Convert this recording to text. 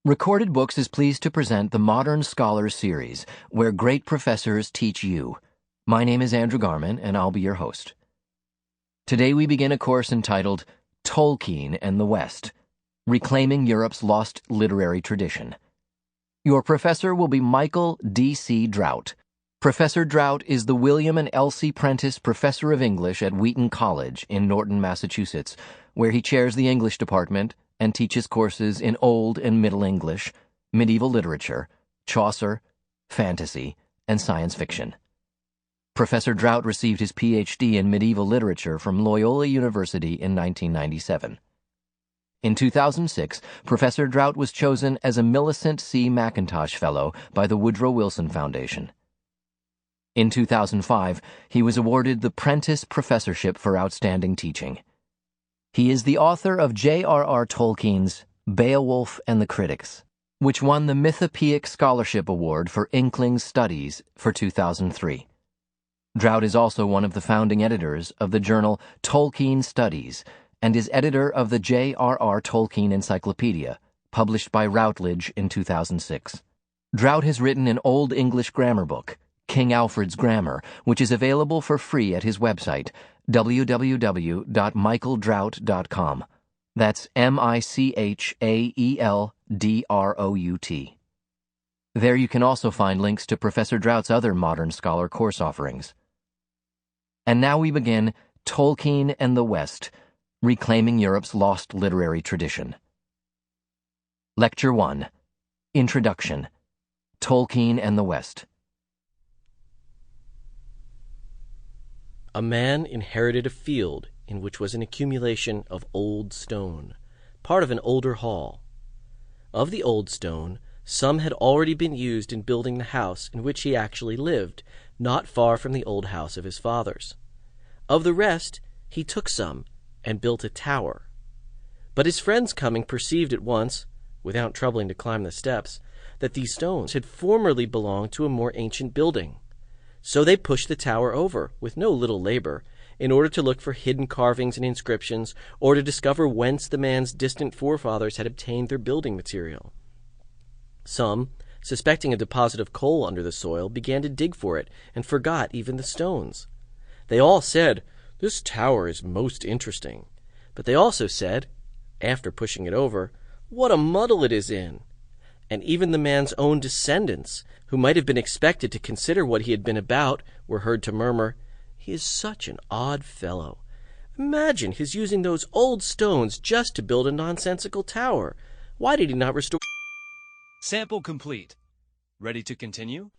Recorded Books is pleased to present the Modern Scholars series, where great professors teach you. My name is Andrew Garman, and I'll be your host. Today we begin a course entitled Tolkien and the West, Reclaiming Europe's Lost Literary Tradition. Your professor will be Michael D.C. Drout. Professor Drout is the William and Elsie Prentice Professor of English at Wheaton College in Norton, Massachusetts, where he chairs the English department and teaches courses in Old and Middle English, medieval literature, Chaucer, fantasy, and science fiction. Professor Drout received his Ph.D. in medieval literature from Loyola University in 1997. In 2006, Professor Drout was chosen as a Millicent C. McIntosh Fellow by the Woodrow Wilson Foundation. In 2005, he was awarded the Prentice Professorship for Outstanding Teaching. He is the author of J.R.R. Tolkien's Beowulf and the Critics, which won the Mythopoeic Scholarship Award for Inklings Studies for 2003. Drout is also one of the founding editors of the journal Tolkien Studies and is editor of the J.R.R. Tolkien Encyclopedia, published by Routledge in 2006. Drout has written an Old English grammar book, King Alfred's Grammar, which is available for free at his website, www.michaeldrout.com. That's MICHAELDROUT. There you can also find links to Professor Drout's other Modern Scholar course offerings. And now we begin Tolkien and the West, Reclaiming Europe's Lost Literary Tradition. Lecture 1. Introduction. Tolkien and the West. A man inherited a field in which was an accumulation of old stone, part of an older hall. Of the old stone, some had already been used in building the house in which he actually lived, not far from the old house of his fathers. Of the rest, he took some and built a tower. But his friends coming perceived at once, without troubling to climb the steps, that these stones had formerly belonged to a more ancient building. So they pushed the tower over, with no little labor, in order to look for hidden carvings and inscriptions, or to discover whence the man's distant forefathers had obtained their building material. Some, suspecting a deposit of coal under the soil, began to dig for it, and forgot even the stones. They all said, "This tower is most interesting." But they also said, after pushing it over, "What a muddle it is in!" And even the man's own descendants, who might have been expected to consider what he had been about, were heard to murmur, "He is such an odd fellow. Imagine his using those old stones just to build a nonsensical tower. Why did he not restore—" Sample complete. Ready to continue?